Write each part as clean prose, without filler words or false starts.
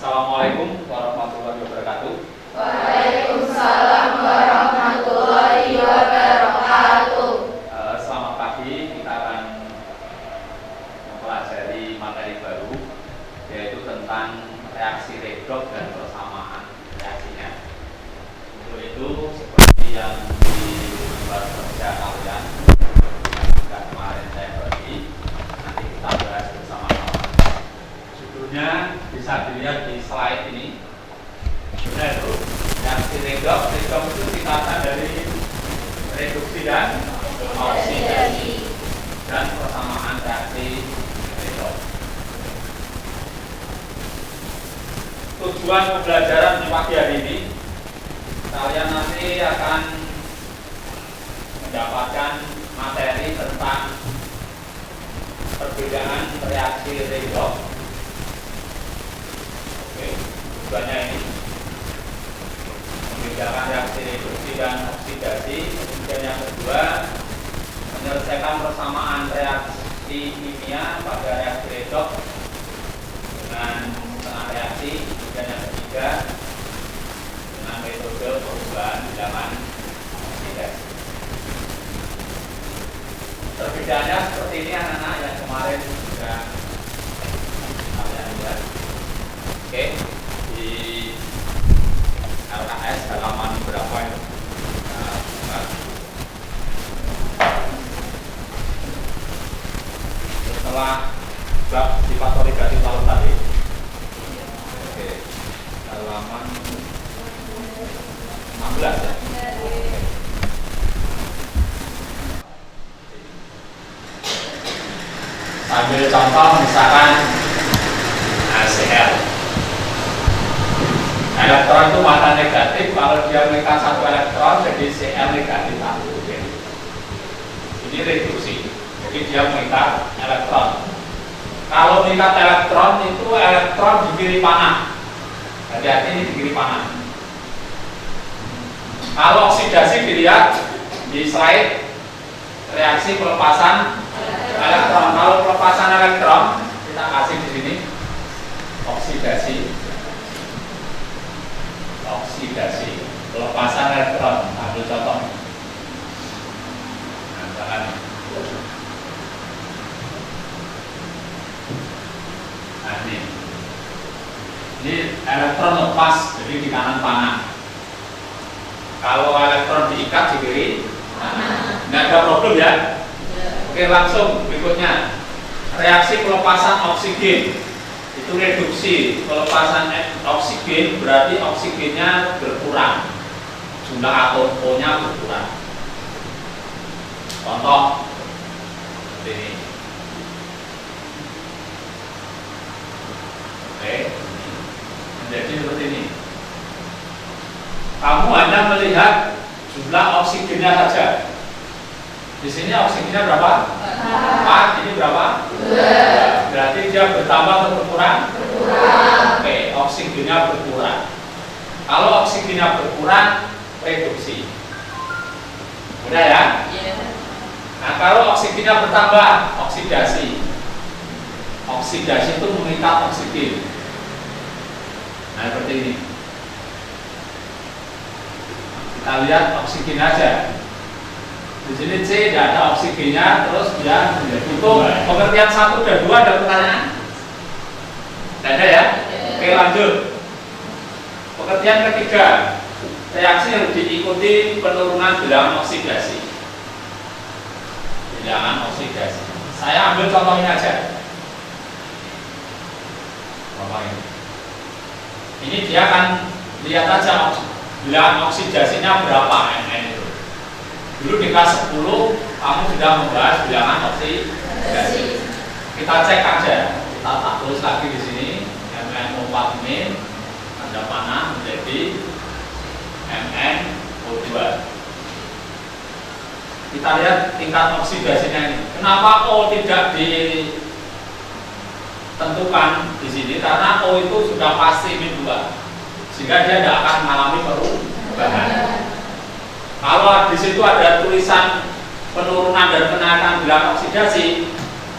Assalamualaikum warahmatullahi wabarakatuh. Waalaikumsalam warahmatullahi wabarakatuh. Selamat pagi, kita akan mempelajari materi baru, yaitu tentang reaksi redoks dan persamaan reaksinya. Untuk itu, seperti yang dibuat kerja kalian, yang kemarin saya bagi, nanti kita bahas bersama-sama. Judulnya bisa dilihat di slide ini. Sudah itu, reaksi redoks itu singkatan dari reduksi dan oksidasi dan persamaan reaksi redoks. Tujuan pembelajaran di pagi hari ini, kalian nanti akan mendapatkan materi tentang perbedaan reaksi redoks. Oke, tujuannya ini membedakan reaksi reduksi dan oksidasi. Kemudian yang kedua, menyelesaikan persamaan reaksi kimia pada reaksi redoks dengan setengah reaksi. Kemudian yang ketiga, dengan metode perubahan bilangan oksidasi. Perbedaannya seperti ini anak-anak yang kemarin sudah kalian lihat. Oke, di LKS halaman berapa itu? Setelah bab sifat negatif lalu tadi, oke, halaman 16 ya. Ambil contoh misalkan HCl. Elektron itu massa negatif, kalau dia mengikat satu elektron jadi Cl negatif satu. Ini reduksi, jadi dia mengikat elektron. Kalau mengikat elektron itu elektron di kiri panah. Hati-hati ini di kiri panah. Kalau oksidasi dilihat di slide, reaksi pelepasan elektron. Kalau pelepasan elektron kita kasih di sini oksidasi. Oksidasi, pelepasan elektron. Ambil contoh. Nah, misalkan ini elektron lepas, jadi di kanan panah. Kalau elektron diikat di kiri, nggak ada problem ya. Oke, langsung berikutnya, reaksi pelepasan oksigen itu reduksi. Pelepasan oksigen berarti oksigennya berkurang, jumlah atom O-nya berkurang. Contoh seperti ini. Oke, menjadi seperti ini. Kamu hanya melihat jumlah oksigennya saja. Di sini oksigennya berapa? 4. Ini berapa? 2. Berarti dia bertambah atau berkurang? Berkurang. Oke, oksigennya berkurang. Kalau oksigennya berkurang, reduksi. Udah ya? Nah, kalau oksigennya bertambah, oksidasi. Oksidasi itu mengikat oksigen. Nah, seperti ini. Kita lihat oksigen aja. Di sini C tidak ada oksigennya, terus dia untuk pengertian 1 dan 2 ada pertanyaan? Tidak ada ya? Oke, lanjut. Pengertian ketiga, reaksi yang diikuti penurunan bilangan oksidasi. Bilangan oksidasi. Saya ambil contoh ini aja. Contoh ini. Ini dia akan lihat aja bilangan oksidasinya berapa ml itu. Dulu di kelas 10 kamu sudah membahas bilangan oksidasi. Kita cek aja. Kita tulis lagi di sini MnO4 min tanda panah menjadi MnO2. Kita lihat tingkat oksidasinya ini. Kenapa O tidak ditentukan di sini? Karena O itu sudah pasti min 2, sehingga dia tidak akan mengalami perubahan. Kalau di situ ada tulisan penurunan dan kenaikan bilangan oksidasi,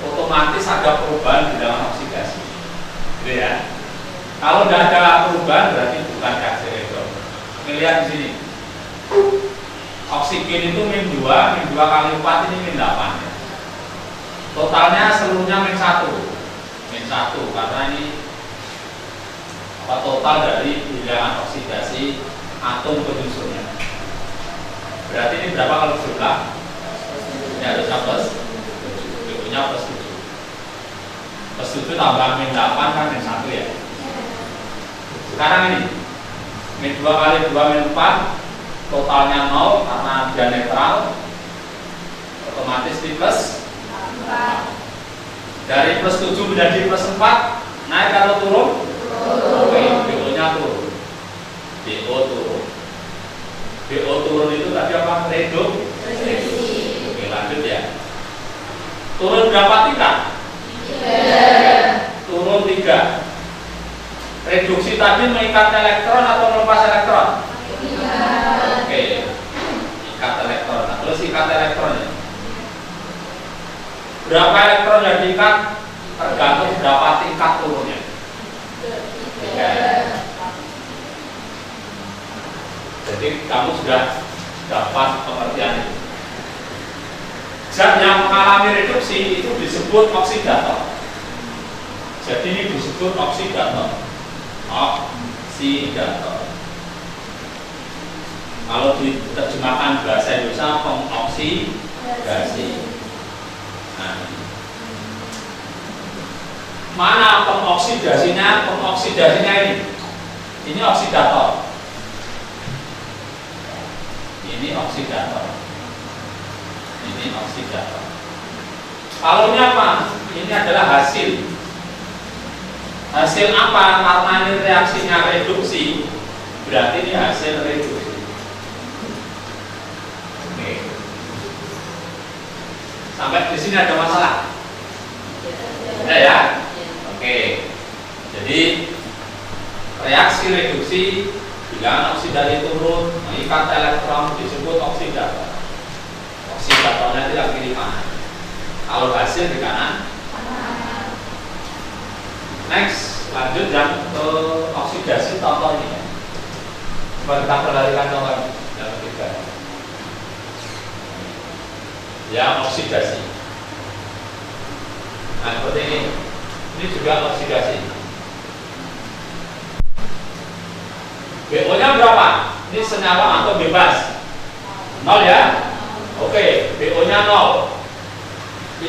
otomatis ada perubahan bilangan oksidasi. Gitu ya. Kalau tidak ada perubahan berarti bukan reaksi elektron. Ini lihat di sini. Oksigen itu min 2 kali 4 ini min 8 ya. Totalnya seluruhnya min 1 karena ini total dari bilangan oksidasi atom penyusunnya. Berarti ini berapa kalau jumlah? Ini harusnya plus 7, nya plus 7. Plus 7 tambah min 8 kan min 1 ya. Sekarang ini min 2 kali 2 min 4, totalnya 0 karena dia netral, otomatis di plus 4. Dari plus 7 menjadi plus 4, naik atau turun? Oke, BO nya turun. BO turun itu tadi apa? Reduksi. Oke, lanjut ya. Turun berapa tingkat? 3. Turun 3. Reduksi tadi mengikat elektron atau melepas elektron? Oke, ikat elektron. Nah, terus ikat elektronnya. Berapa elektron yang diikat? Tergantung berapa tingkat turunnya. 3. Jadi kamu sudah dapat pengertian itu. Zat yang mengalami reduksi itu disebut oksidator. Jadi ini disebut oksidator. Kalau diterjemahkan bahasa Indonesia pengoksidasi. Nah, mana pengoksidasinya? Pengoksidasinya ini oksidator. Ini oksidator. Kalau ini apa? Ini adalah hasil. Hasil apa? Karena ini reaksinya reduksi, berarti ini hasil reduksi. Oke. Sampai di sini ada masalah? Ada ya? Oke. Jadi reaksi reduksi bilangan oksidasi turun, mengikat elektron disebut oksidator. Oksidatornya tidak kiri kanan. Kalau hasil di kanan. Next, lanjut yang ke oksidasi contoh ini. Coba kita perhatikan contoh yang ketiga. Ya, oksidasi. Nah, seperti ini. Ini juga oksidasi. BO-nya berapa? Ini senyawa atau bebas? 0 ya? Oke, BO-nya 0.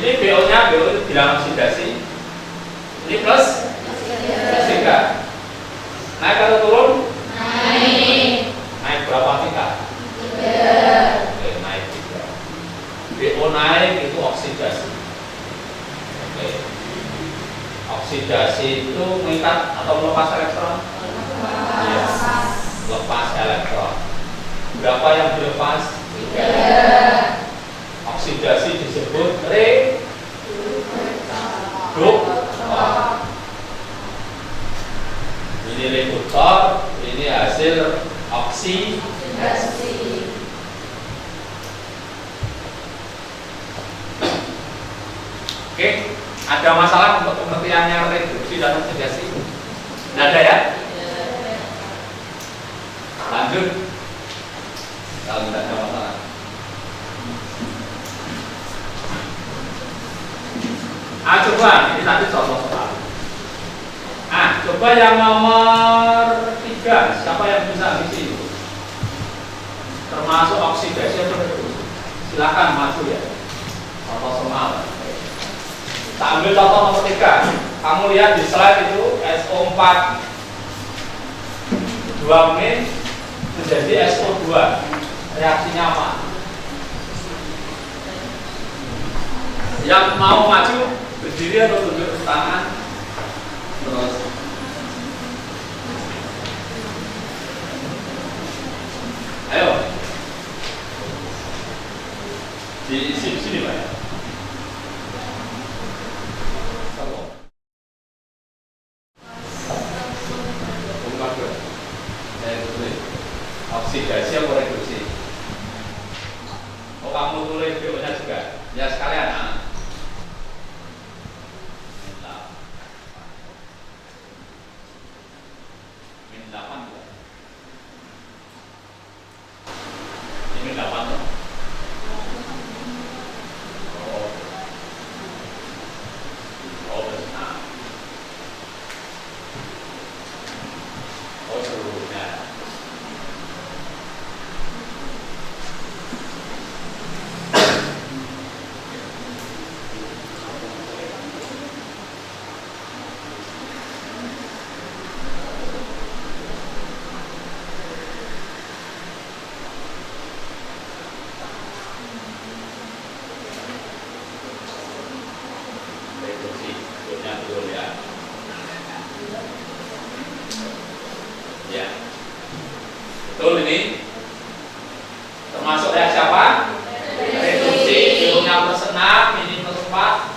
Ini BO-nya bilangan oksidasi. Ini plus 3. Naik atau turun? Naik berapa tingkat? 3. Oke, naik 3. BO naik itu oksidasi. Oke. Oksidasi itu mengikat atau melepas elektron? Yes. Lepas elektron. Berapa yang dilepas? 3. Oksidasi disebut reduktor. Ini reduktor, ini hasil oksidasi. Oke, ada masalah untuk pengertiannya reduksi dan oksidasi? Tidak ada ya? Lanjut. Kalau tidak ada masalah. Coba ini tadi contoh soal. Coba yang nomor 3, siapa yang bisa ngisi? Termasuk oksidasi atau reduksi? Silakan maju ya. Contoh soal. Kita ambil contoh nomor 3. Kamu lihat di slide itu SO4 2 min menjadi SO2. Reaksinya apa? Yang mau maju berdiri atau tunjuk tangan? Terus ayo di sini Pak ya. Oksidasi atau reduksi? Oh, kamu tulis BO-nya juga? Ya sekalian. 6, ini plus 4,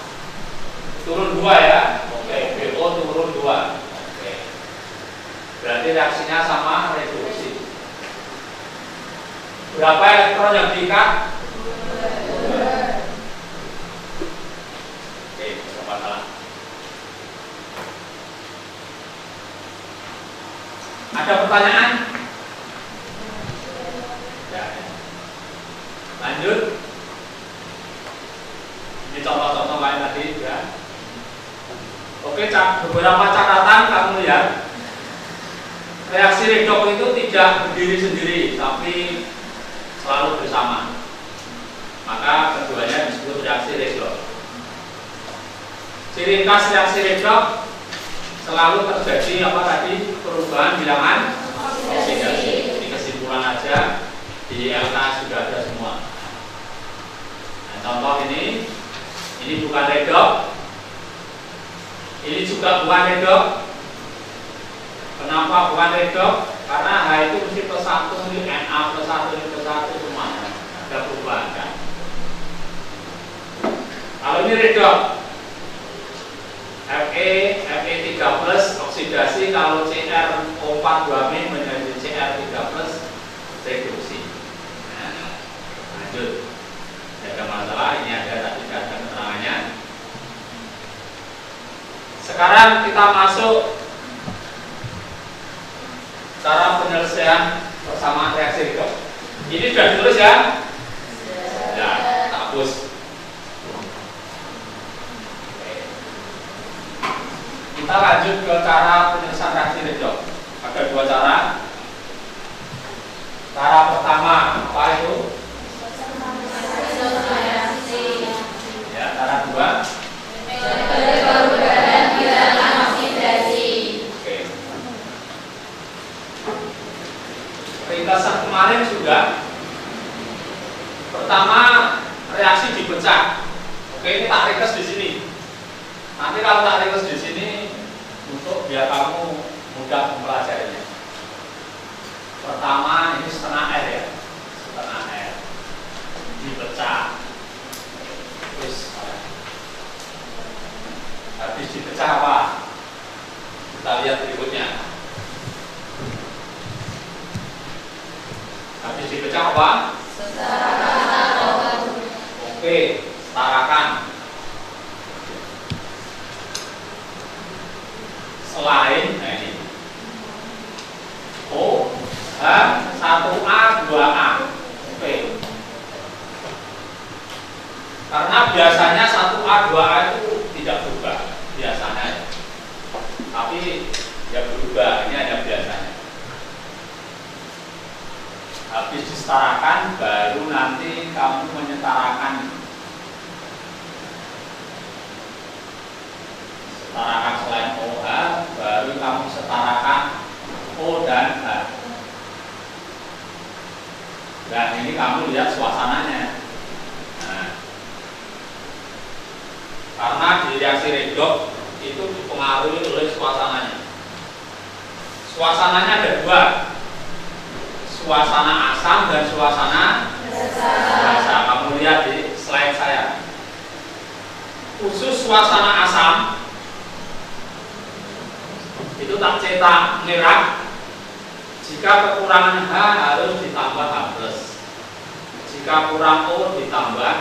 turun 2 ya. Oke, BO turun 2. Oke. Berarti reaksinya sama, reduksi. Berapa elektron yang diikat? 2. Oke, coba salah. Ada pertanyaan? Ya. Lanjut. Ini contoh-contoh lain tadi ya. Oke, beberapa catatan kamu lihat. Reaksi redoks itu tidak berdiri sendiri, tapi selalu bersama. Maka keduanya disebut reaksi redoks. Ciri khas reaksi redoks selalu terjadi apa tadi? Perubahan bilangan oksidasi. Ini kesimpulan aja, di LK sudah ada semua. Nah, contoh ini bukan redoks, ini juga bukan redoks. Kenapa bukan redoks? Karena H itu mesti plus 1, ini Na plus 1, ini plus 1 semuanya ada perubahan kan. Kalau ini redoks, Fe3 plus oksidasi, kalau CrO42 menjadi Cr3 plus reduksi. Nah, lanjut. Tidak ada masalah, ini ada tadi ada keterangannya. Sekarang kita masuk cara penyelesaian persamaan reaksi redoks. Ini sudah ditulis ya? Ya, tak hapus. Kita lanjut ke cara penyelesaian reaksi redoks. Ada dua cara. Cara pertama apa itu? Ya, cara kedua. Perubahan bilangan oksidasi. Oke. Ringkasan kemarin sudah. Pertama, reaksi dipecah. Oke, ini tak ringkas di sini. Nanti kalau tak ringkas di sini, untuk biar kamu mudah mempelajarinya. Pertama, ini setengah R ya, setengah R dipecah. Terus habis dipecah apa? Kita lihat berikutnya. Habis dipecah apa? Setarakan. Oke, setarakan. Selain ini O, H, 1A, 2A. Oke. Karena biasanya 1A, 2A itu tidak berubah biasanya. Tapi ya berubah, ini ada biasanya. Habis disetarakan, baru nanti kamu menyetarakan. Setarakan selain OH, baru kamu setarakan O dan H. Dan ini kamu lihat suasananya. Nah, karena di reaksi redoks itu dipengaruhi oleh suasananya. Suasananya ada dua, suasana asam dan suasana basa. Kamu lihat di slide saya. Khusus suasana asam itu tak cetak merah. Jika kekurangan H harus ditambah H plus. Jika kurang O ditambah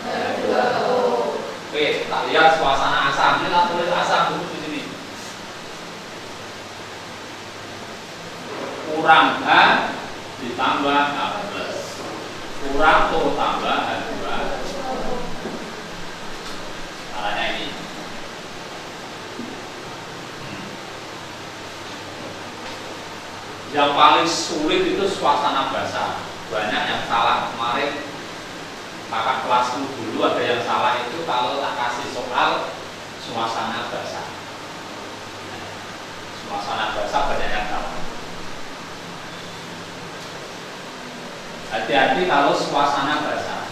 H2O. Oke, kita lihat suasana asam. Ini tak tulis asam dulu di sini. Kurang H ditambah H plus. Kurang O tambah H2. Caranya ini. Yang paling sulit itu suasana basah. Banyak yang salah kemarin. Kakak kelasku dulu ada yang salah itu kalau tak kasih soal suasana basah. Suasana basah banyak yang salah. Hati-hati kalau suasana basah.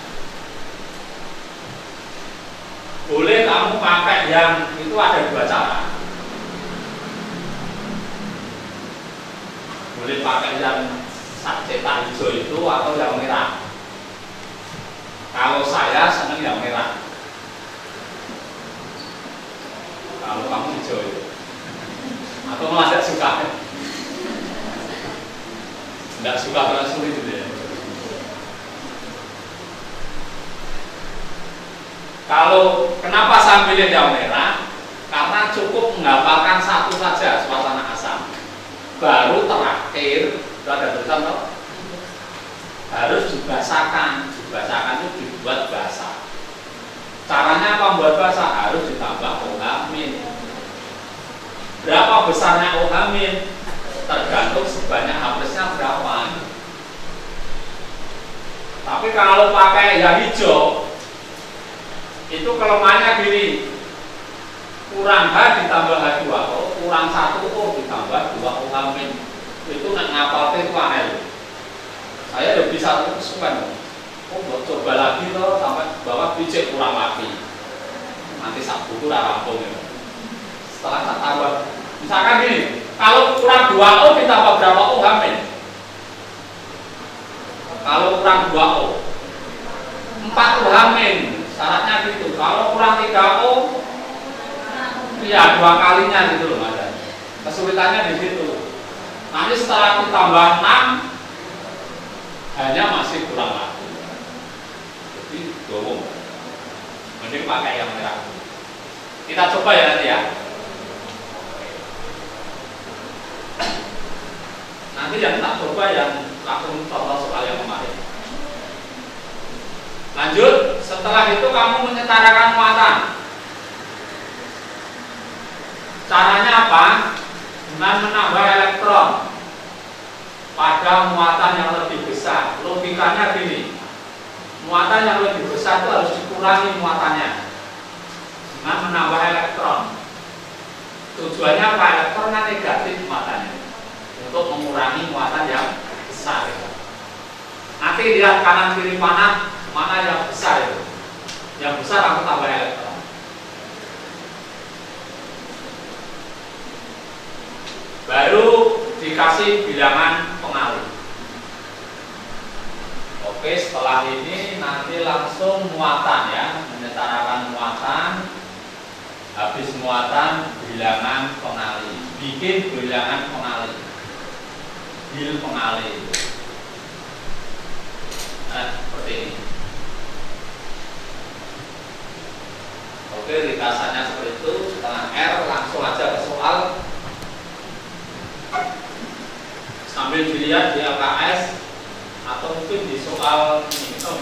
Boleh kamu pakai yang itu ada dua cara. Boleh pakai yang cetak hijau itu atau yang merah. Kalau saya senang yang merah. Nggak suka kalau sulit gitu ya. Kalau kenapa saya pilih jam merah? Karena cukup menghafalkan satu saja suasana asam. Baru terakhir itu ada tulisan toh? Harus dibasakan. Dibasakan itu dibuat basah. Caranya apa membuat basah? Harus ditambah OH-. Berapa besarnya OH-? Tergantung sebanyak hapusnya berapa. Tapi kalau pakai yang hijau, itu kelemahannya gini, kurang H ditambah H2O, kurang 1O ditambah 2OH-. Itu ngapal itu angel. Saya udah bisa kesukaan. Oh, coba lagi loh sampai bawah biji kurang lagi. Nanti sabtu itu rampung ya. Setelah tak tambah, misalkan gini, kalau kurang 2O ditambah berapa OH-? Kalau kurang 2O 4 OH-. Syaratnya gitu. Kalau kurang 3O ya 2 kalinya gitu loh Mas. Kesulitannya di situ. Nanti setelah ditambah 6 hanya masih kurang lagi. Jadi gowong. Mending pakai yang merah. Kita coba ya nanti ya. Nanti yang tak coba yang langsung contoh soal yang kemarin. Lanjut, setelah itu kamu menyetarakan muatan. Caranya apa? Dengan menambah elektron pada muatan yang lebih besar. Logikanya gini, muatan yang lebih besar itu harus dikurangi muatannya dengan menambah elektron. Tujuannya apa? Elektronnya negatif muatannya untuk mengurangi muatan yang besar. Nanti lihat kanan kiri mana yang besar itu. Yang besar aku tambah elektron. Baru dikasih bilangan pengalih. Oke, setelah ini nanti langsung muatan ya, menyetarakan muatan. Habis muatan bilangan pengalih. Bikin bilangan pengalih. Bil pengalih. Nah, seperti ini. Oke, ringkasannya seperti itu. Setelah R langsung aja ke soal. Sambil dilihat di LKS atau mungkin di soal minum.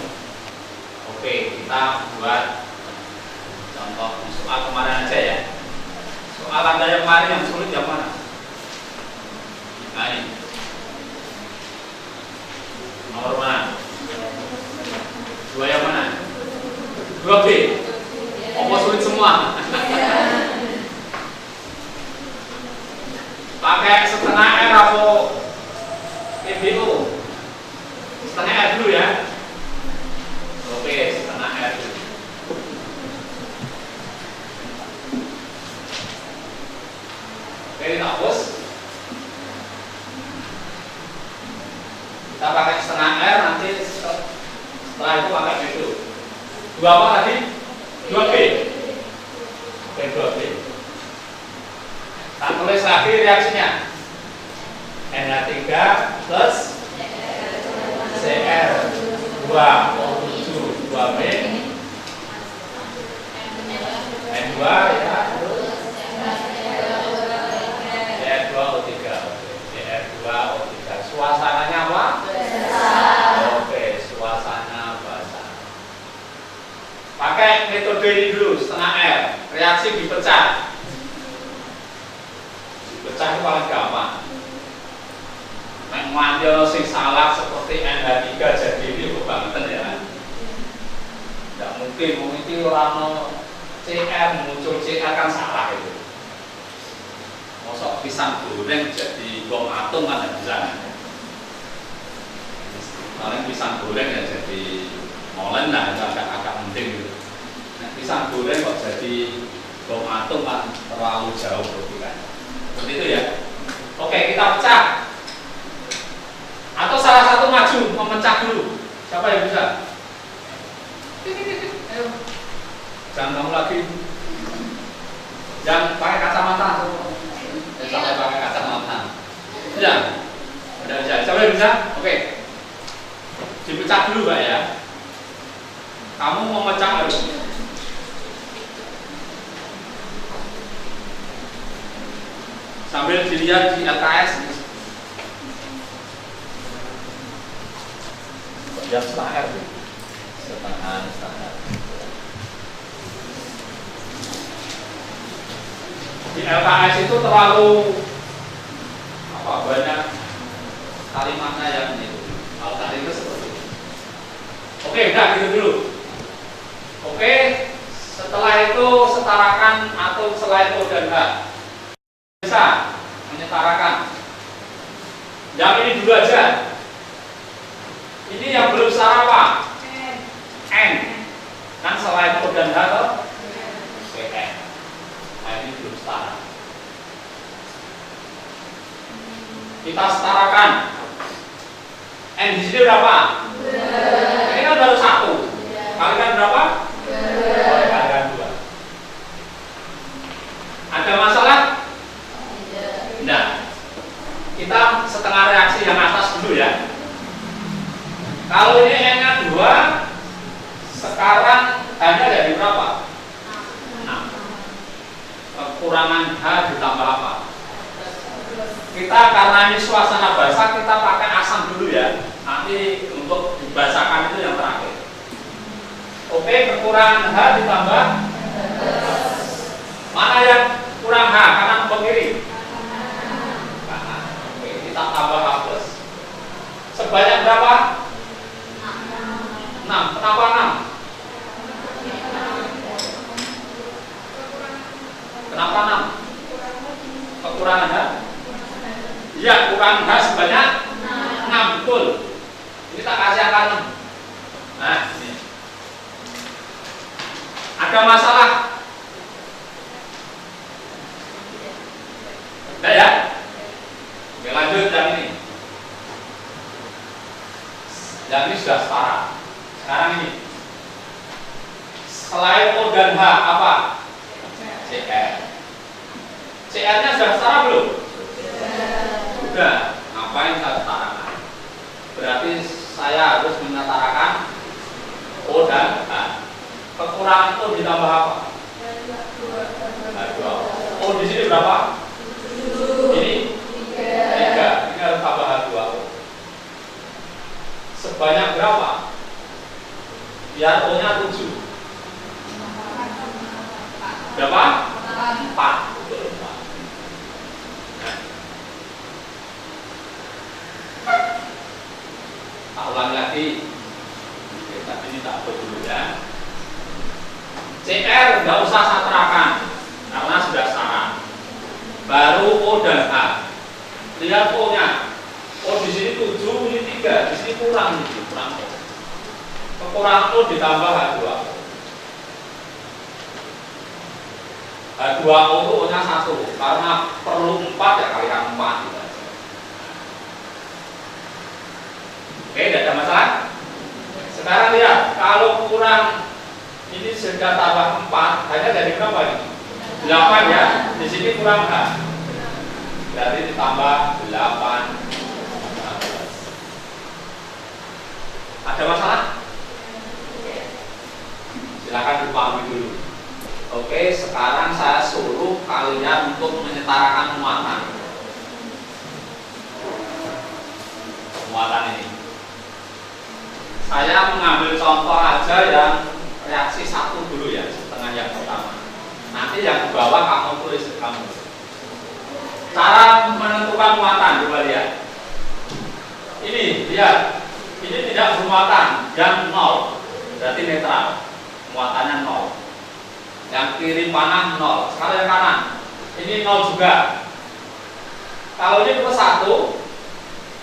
Oke, kita buat contoh di soal kemarin aja ya. Soal Anda yang kemarin yang sulit yang mana? Nah ini. Nomor mana? 2 yang mana? 2B. Oh, sulit semua. Pakai setengah R atau PBO? Setengah R dulu ya. Oke, setengah R dulu. Oke, kita hapus. Kita pakai setengah R, nanti setelah itu pakai itu. 2 apa tadi? 2B. Oke, 2B. Tak tulis lagi reaksinya. NH3 plus Cr2O7 2B N2 ya, Cr2O3 Cr2O3. Suasananya apa? Oke, suasana basah. Pakai metode ini dulu, setengah R. Reaksi dipecah. Dipecah itu paling gampang. Nek manjel sing salah seperti NH3 jadi ini kebangetan ya. Tidak mungkin mungkin orang CR muncul CR kan salah itu. Mosok pisang goreng jadi bom atom kan tidak bisa. Paling pisang goreng ya jadi molen lah, itu agak penting gitu. Nah, pisang goreng kok jadi bom atom kan terlalu jauh kan. Seperti itu ya. Oke, kita pecah. Atau salah satu maju memecah dulu. Siapa yang bisa? Ayo. Jangan kamu lagi. Jangan pakai kacamata. Sampai pakai kacamata. Ya. Udah bisa. Sampai bisa? Oke. Dipecah dulu Mbak ya. Kamu mau mecah harus. Sambil dilihat di LKS. Jam setengah R. Setengah. Di LKS itu terlalu banyak kalimatnya yang itu. Kalau tadi itu seperti itu. Oke, udah gitu dulu. Oke, setelah itu setarakan atau selain O dan H. Bisa menyetarakan. Yang ini dulu aja. Ini yang belum setara apa? N. Kan selain O dan H toh? N. Nah, ini belum setara. Kita setarakan. N di sini berapa? Ini kan baru 1. Kalikan berapa? Kalikan 2. Ada masalah? Tidak. Kita setengah reaksi yang atas dulu ya. Kalau ini N-nya 2, sekarang H-nya jadi berapa? 6. Kekurangan H ditambah apa? Kita karena ini suasana basah, kita pakai asam dulu ya. Nanti untuk dibasakan itu yang terakhir. Oke, kekurangan H ditambah. Mana yang kurang H? Kanan atau kiri? Kanan. Oke, kita tambah H plus. Sebanyak berapa? 6. Kenapa 6? Kenapa 6? Kekurangan H? Iya, kurang H sebanyak 6, betul. Ini tak kasih angka 6. Nah, ini. Ada masalah? Tidak ya? Oke, lanjut yang ini. Yang ini sudah setara. Sekarang ini. Selain O dan H, apa? CR. CR-nya sudah setara belum? Sudah. Ngapain saya setarakan? Berarti saya harus menyetarakan O dan H. Kekurangan O ditambah apa? O di sini berapa? Ini 3. Ini harus tambah H2O. Sebanyak berapa? Biar O-nya 7. Berapa? 4. Betul, 4. Tak ulangi lagi. Oke, tapi ini tak apa dulu ya. CR nggak usah satarakan karena sudah setara. Baru O dan H. Lihat O-nya. O di sini 7, ini 3. Di sini kurang O. Kekurangan O ditambah H2O. H2O itu O-nya 1. Karena perlu 4 ya kalikan 4 gitu aja. Oke, tidak ada masalah. Sekarang lihat, kalau kurang ini sudah tambah 4, hanya dari berapa ini? 8 ya. Di sini kurang H. Berarti ditambah 8. Ada masalah? Silakan dipahami dulu. Oke, sekarang saya suruh kalian untuk menyetarakan muatan. Muatan ini. Saya mengambil contoh aja yang reaksi 1 dulu ya, setengah yang pertama. Nanti yang di bawah kamu tulis kamu. Cara menentukan muatan, coba lihat. Ini, lihat. Ini tidak bermuatan, yang 0. Berarti netral. Muatannya 0. Yang kiri panah 0. Sekarang yang kanan. Ini 0 juga. Kalau ini plus 1,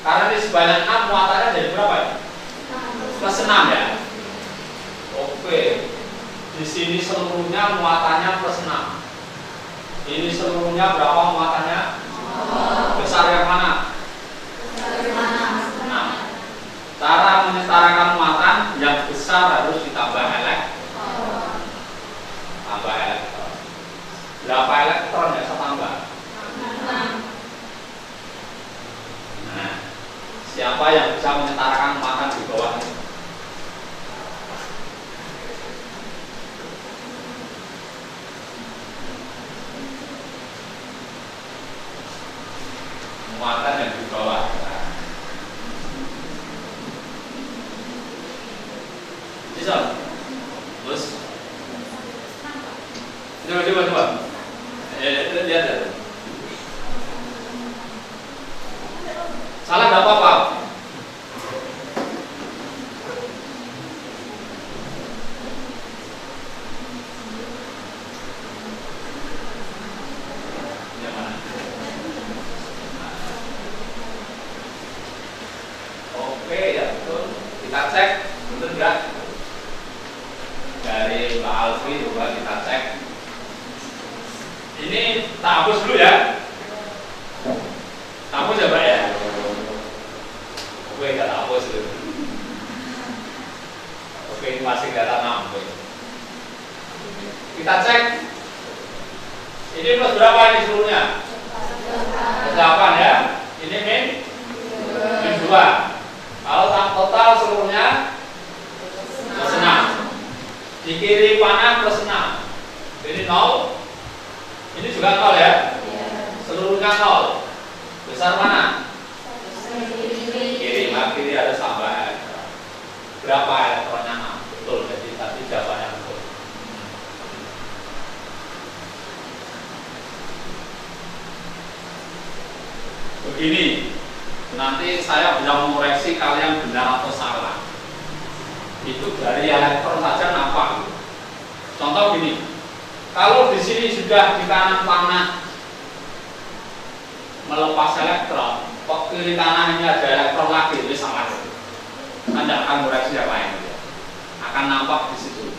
karena ini sebanyak 6, muatannya jadi berapa ya? Plus 6 ya. Oke. Di sini seluruhnya muatannya plus 6. Ini seluruhnya berapa muatannya? Besar yang mana? Cara menyetarakan muatan yang besar harus ditambah elektron. Tambah elektron. Berapa elektron ya saya tambah? Nah, siapa Siapa yang bisa menyetarakan muatan di bawah ini? Muatan yang di bawah. Bisa? Terus? Coba. Lihat. Salah nggak apa-apa. Yang mana? Oke, ya betul. Kita cek, betul nggak? Dari Pak Alfi juga kita cek. Ini tak hapus dulu ya. Tak hapus ya Pak ya. Oke, nggak tak hapus dulu. Oke, ini masih data 6. Kita cek. Ini plus berapa ini seluruhnya? Plus 8 ya. Ini min 2. Kalau total seluruhnya plus 6. Di kiri panah plus 6. Ini 0. Ini juga 0 ya. Seluruhnya 0. Besar mana? Kiri. Kiri ada tambahan. Berapa elektronnya? 6. Betul. Jadi tadi jawabannya betul. Begini. Nanti saya bisa mengoreksi kalian benar atau salah. Itu dari elektron saja nampak. Contoh gini, kalau di sini sudah di kanan panah melepas elektron, kok kiri kanan ini ada elektron lagi, itu salah. Anda akan koreksi yang lain, akan nampak di situ.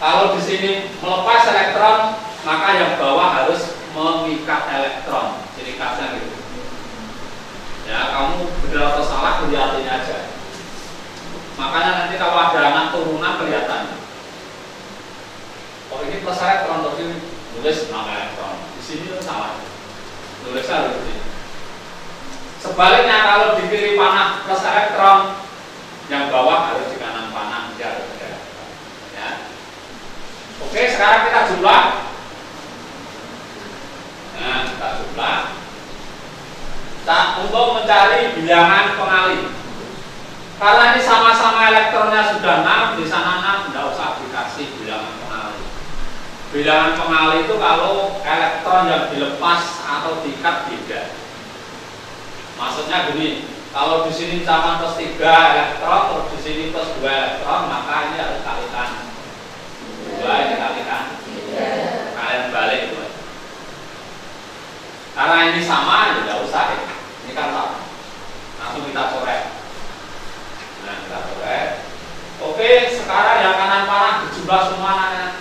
Kalau di sini melepas elektron, maka yang bawah harus mengikat elektron, jadi kasar gitu. Ya, kamu benar atau salah lihatin aja. Makanya nanti kalau ada anak turunan kelihatan. Oh ini plus elektron, tapi nulis 6 elektron. Di sini itu salah. Nulisnya harus di sini. Sebaliknya kalau di kiri panah plus elektron, yang bawah harus di kanan panah dia harus ada. Ya. Oke, sekarang kita jumlah. Nah, kita jumlah. Untuk mencari bilangan pengalih. Karena ini sama-sama elektronnya sudah 6, di sana 6, tidak usah dikasih bilangan pengalih. Bilangan pengalih itu kalau elektron yang dilepas atau diikat beda. Maksudnya gini, kalau di sini sama plus 3 elektron, terus di sini plus 2 elektron, maka ini harus kalikan 2, ini kalikan 3. Kalian balik itu. Karena ini sama, ya tidak usah ya. Ini kan sama. Langsung kita coret. Nah, kita coret. Oke, sekarang yang kanan panah dijumlah semuanya.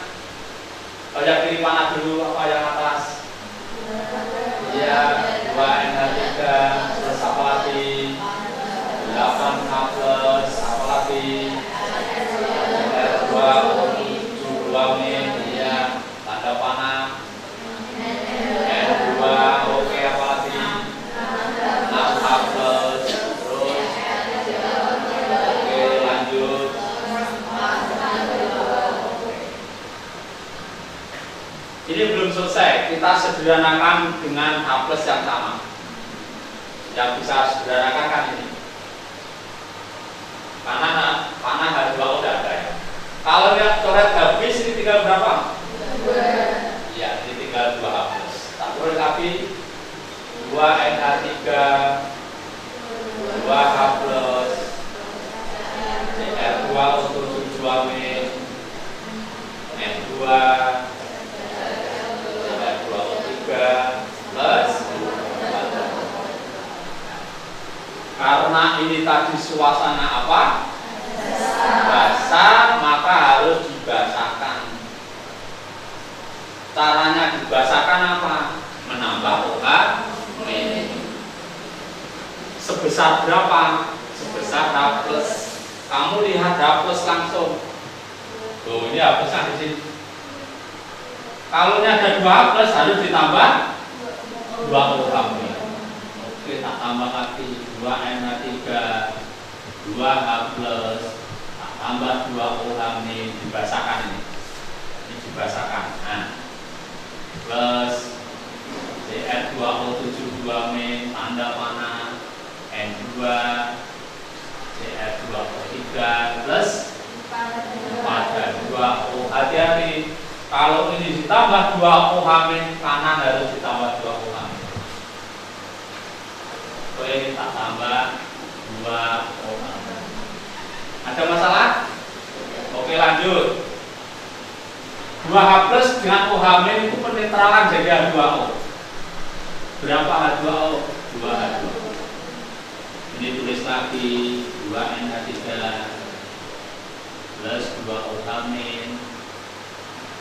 Kalau yang kiri panah dulu, apa yang atas? Iya, 2NH3 plus apa lagi? 8H plus apa lagi? R2 2 min, iya, tanda panah. N2, oke, apa lagi? 6H plus, terus oke, lanjut. Ini belum selesai, kita sederhanakan dengan H plus yang sama. Yang bisa sederhanakan kan ini. Panah H2 udah ada ya. Kalau yang coret habis ini tinggal berapa? 2. Ya, ini tinggal 2H plus. Tak boleh tapi 2NH3 2H plus R2 untuk 2 min N2 R2O3 plus. Karena ini tadi suasana apa? Basah, maka harus dibasahkan. Caranya dibasahkan apa? Menambah OH min. Sebesar berapa? Sebesar H plus. Kamu lihat H plus langsung. Tuh, ini H plusnya di sini. Kalau ini ada 2H plus harus ditambah 2 OH min. Oke, tak tambah lagi 2NH3 2H plus tambah 2OH min dibahasakan ini dibahasakan. Nah, plus Cr2O72 min tanda panah N2 Cr2O3 plus 4H2O. Hati-hati, kalau ini ditambah 2OH min kanan harus ditambah 2OH min. Oke, ini tak tambah 2OH. Ada masalah? Oke, lanjut. 2H plus dengan OH min itu penetralan jadi H2O. Berapa H2O? 2H2O. Ini tulis lagi 2NH3 plus 2OH min.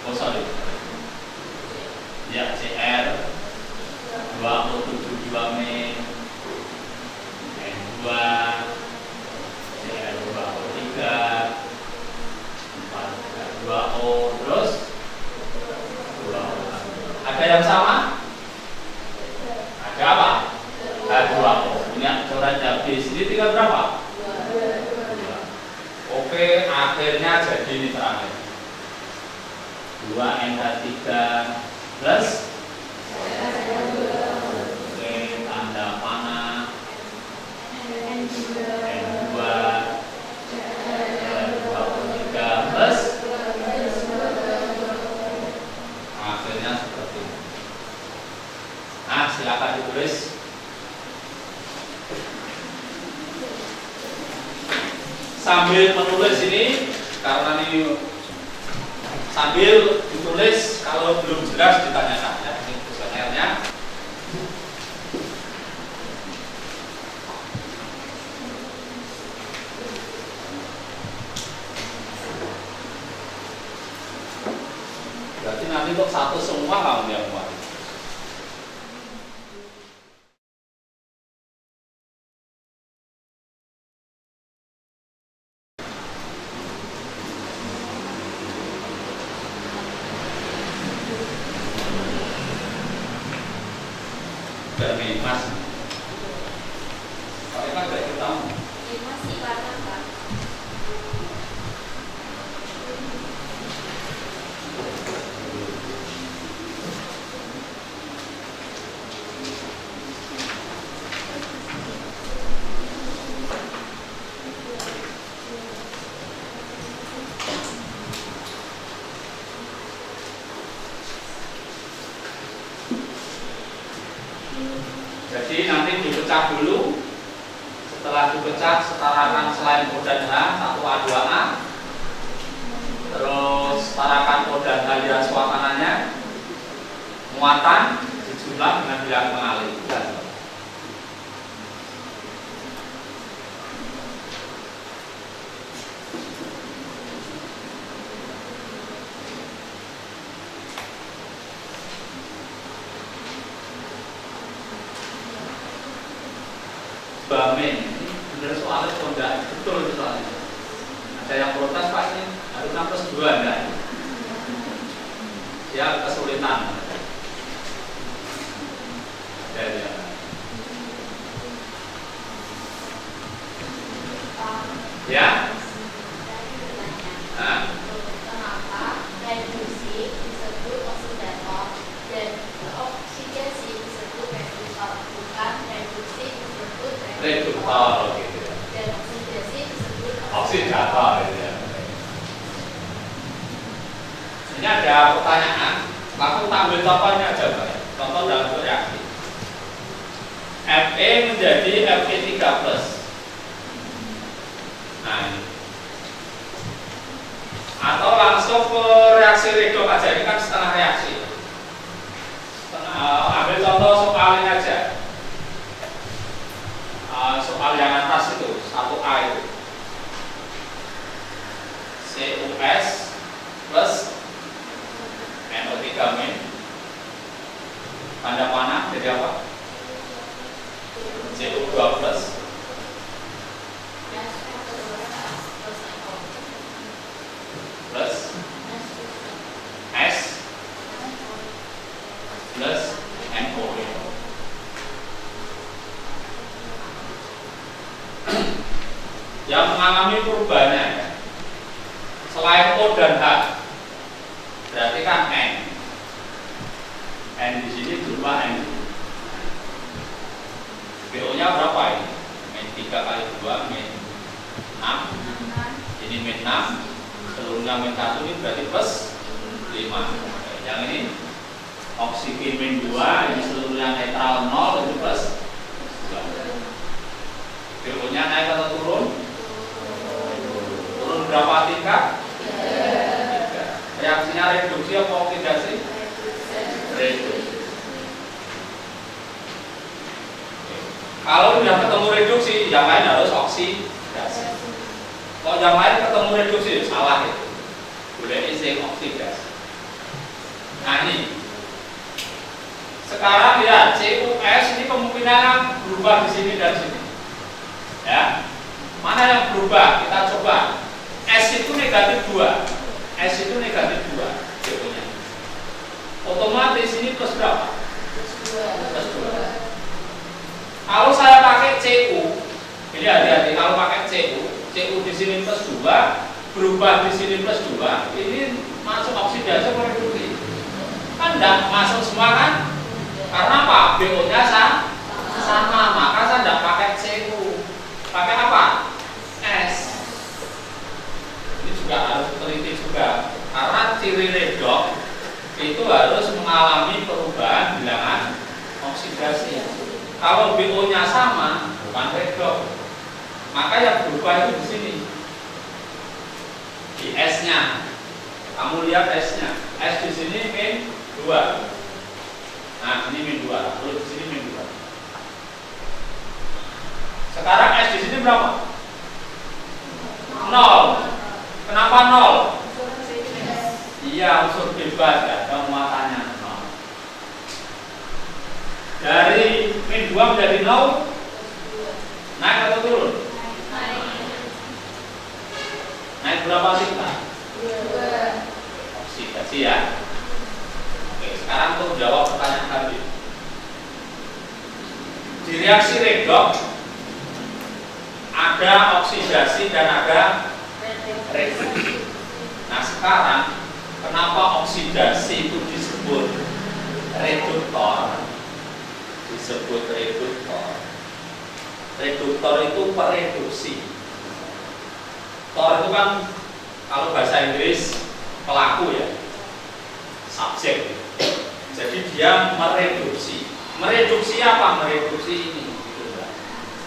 Oh sorry. Ya, Cr 2O72 min N2 Cr2O3 4H2O terus 2OH. Ada yang sama? Ada apa? H2O. Punya corannya di sini tinggal berapa? 2. Oke, akhirnya jadi ini terakhir 2NH3 plus oke, tanda panah N2 Cr2O3 plus akhirnya seperti ini. Nah, silakan ditulis. Sambil menulis ini, karena ini sambil ditulis, kalau belum jelas ditanyakan ya. Ini kuesionernya. Berarti nanti untuk satu semua kamu yang buat. Dari Mas, Pak Iman dari kita masih warna Pak. Jadi nanti dipecah dulu. Setelah dipecah, setarakan selain O dan H 1A2A. Terus setarakan O dan H aliran suasananya, muatan dijumlah dengan bilangan mengalir. Bamen, ini benar soalnya atau enggak? Betul itu soalnya. Ada yang protes Pak, ini harusnya plus 2 enggak? Ya kesulitan. Ya. Ya? Kenapa reduksi disebut oksidator dan oksidasi disebut reduktor, bukan reduksi disebut Reduktor gitu ya. dan oksidasi disebut Oksidator gitu ya. Ini ada pertanyaan, langsung ambil contohnya aja Pak. Contoh dalam bentuk reaksi. Fe menjadi Fe3+. Nah ini. Atau langsung ke reaksi redox aja, ini kan setengah reaksi. Ambil contoh soal ini aja. Soal yang atas itu 1A itu CuS plus NO3 min tanda panah jadi apa? Cu2 plus S plus NO. Yang mengalami perubahannya ya. Selain O dan H, berarti kan N. N di sini berubah N. BO-nya berapa ini? Min 3 kali 2 min 6. Ini min 6. Seluruhnya min 1 ini berarti plus 5. Yang ini oksigen min 2, ini seluruhnya netral 0, itu plus 2. BO-nya naik atau turun? Turun berapa tingkat? 3. Reaksinya reduksi apa oksidasi? Reduksi. Kalau sudah ketemu reduksi, yang lain harus oksidasi. Kalau yang lain ketemu reduksi, salah itu. Boleh isi oksidasi. Nah ini. Sekarang lihat CuS ini kemungkinan berubah di sini dan sini. Ya. Mana yang berubah? Kita coba. S itu negatif 2. S itu negatif 2. Contohnya. Otomatis ini plus berapa? Plus 2. Kalau saya pakai Cu, ini hati-hati. Kalau pakai Cu di sini plus 2, berubah di sini plus 2, ini masuk oksidasi atau reduksi? Kan tidak masuk semua kan? Karena apa? BO-nya sama, maka saya tidak pakai Cu. Pakai apa? S. Ini juga harus teliti juga. Karena ciri redox itu harus mengalami perubahan bilangan oksidasi. Kalau BO-nya sama, bukan redox. Maka yang berubah itu di sini. Di S-nya. Kamu lihat S-nya. S di sini min 2. Nah, ini min 2. Terus di sini min 2. Sekarang S di sini berapa? 0. Kenapa 0? Iya, unsur bebas ya, ada muatannya 0. Dari min 2 menjadi 0, naik atau turun? Naik berapa tingkat? 2. Oksidasi ya. Oke, sekarang untuk jawab pertanyaan tadi. Di reaksi redox ada oksidasi dan ada reduksi. Nah sekarang kenapa oksidasi itu disebut reduktor? Disebut reduktor. Reduktor itu pereduksi. Tor itu kan kalau bahasa Inggris pelaku ya, subjek. Jadi dia mereduksi. Mereduksi apa? Mereduksi ini.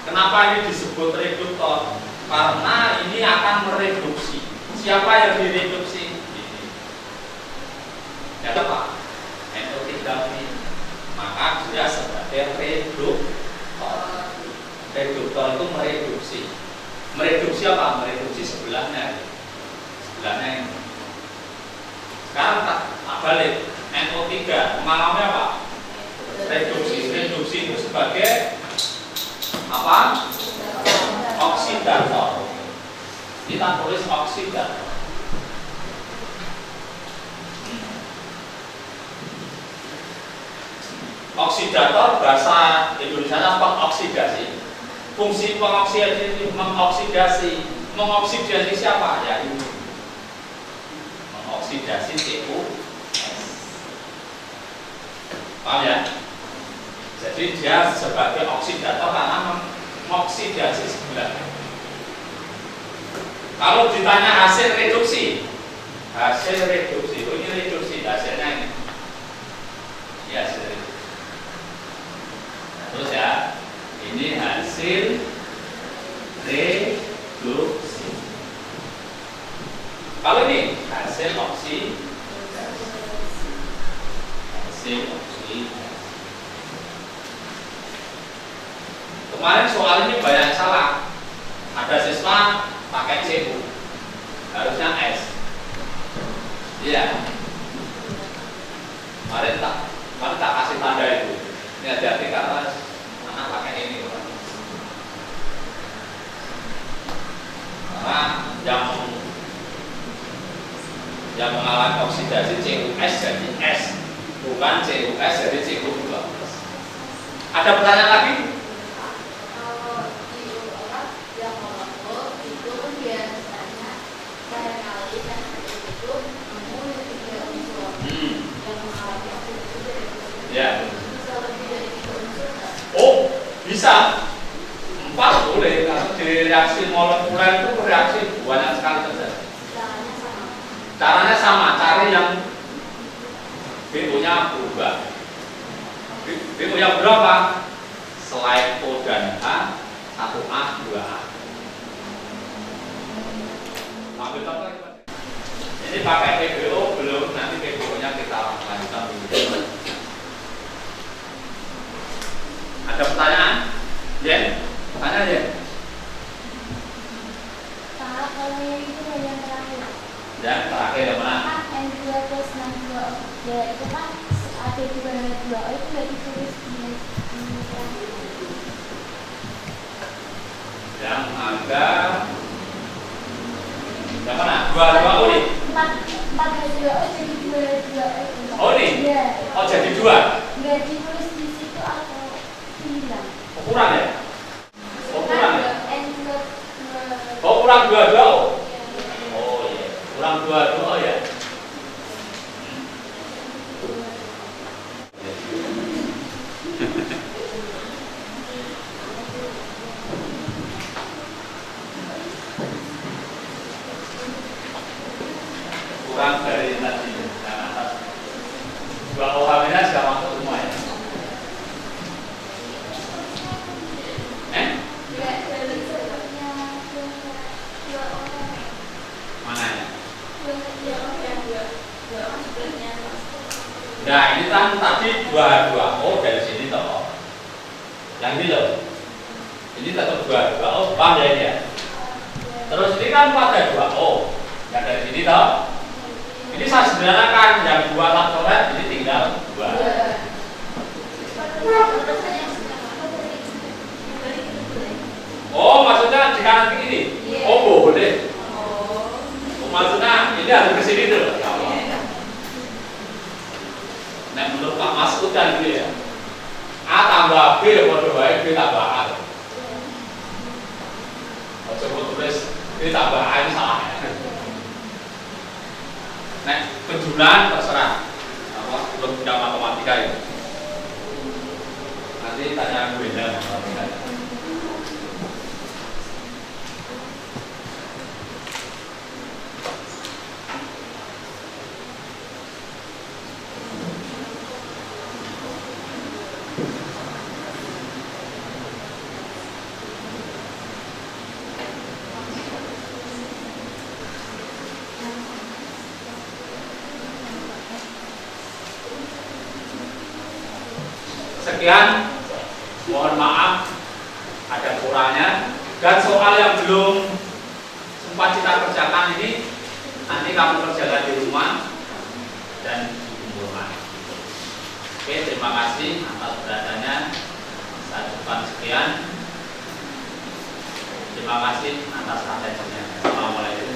Kenapa ini disebut reduktor? Karena ini akan mereduksi. Siapa yang direduksi? Ini. Ya apa? NO3 ini. Maka dia sebagai reduktor. Reduktor itu mereduksi. Mereduksi apa? Mereduksi sebelahnya. Sebelahnya ini. Sekarang tak balik. NO3 mengalami apa? Reduksi. Reduksi itu sebagai apa? Oksidator. Kita tulis oksidator. Oksidator bahasa Indonesia pengoksidasi. Fungsi pengoksidasi mengoksidasi siapa? Ya ini. Mengoksidasi CuS. Paham ya? Jadi dia sebagai oksidator karena mengoksidasi sebelahnya. Kalau ditanya hasil reduksi, oh ini reduksi hasilnya ini. Ini hasil reduksi. Nah, terus ya, ini hasil reduksi. Kalau ini hasil oksidasi. Hasil oksidasi. Kemarin soal ini banyak salah. Ada siswa pakai Cu, harusnya S. Iya. Kemarin tak kasih tanda itu. Ini hati-hati karena anak pakai ini. Karena yang mengalami oksidasi CuS jadi S, bukan CuS jadi Cu2. Ada pertanyaan lagi? Kalau di yang molekul itu Yang mengalami itu dari Ya. bisa lebih dari 3 unsur nggak? Oh, bisa. 4 boleh, karena di reaksi molekuler itu reaksi banyak sekali terjadi. Caranya sama. Caranya sama, cari yang BO-nya berubah. BO-nya berapa? Selain O dan A, 1A, 2A. Ambil contoh lagi, Pak. Ini pakai PBO belum, nanti PBO-nya kita lanjutkan dulu. Ada pertanyaan? Yen? Tanya Yen. Pak, kalau yang itu yang terakhir. Yang terakhir yang mana? Kan N2 plus 62 ya itu kan ada 2 itu nggak ditulis di terakhir. Yang ada yang mana? 2 O nih? 4 dari 2 jadi 2 dari 2 Oh nih? Iya. Oh jadi 2? Nggak ditulis di situ atau hilang. Oh, kurang ya? Oh kurang ya? N plus Oh kurang 2 O? Oh iya, kurang 2 O ya? Kurang dari tadi yang atas 2 OH-nya sudah masuk semua ya? nggak dari sebelumnya 2 orang. Mana ya? 2 orang 2 orang sebelumnya. Nah ini kan tadi 2 O dari sini toh. Yang ini loh. Ini tetap 2 O, paham ya ini ya? Terus ini kan pada 2 O. Yang dari sini toh. Ini saya sederhanakan yang 2 laktorat ini tinggal 2. Oh maksudnya di kanan ke ini? Oh boleh. Oh, maksudnya ini harus ke sini dulu. Nah menurut Pak Masud kan gitu ya. A tambah B bodoh baik B tambah A. Oh, coba tulis B tambah A ini salah ya. Nah penjumlahan terserah. Apa belum punya matematika itu. Nanti tanya Bu Enda matematika. Sekian, mohon maaf ada kurangnya, dan soal yang belum sempat kita kerjakan ini nanti kamu kerjakan di rumah dan dikumpulkan. Oke, terima kasih atas perhatiannya. Saya cukupkan sekian. Terima kasih atas atensinya. Assalamualaikum.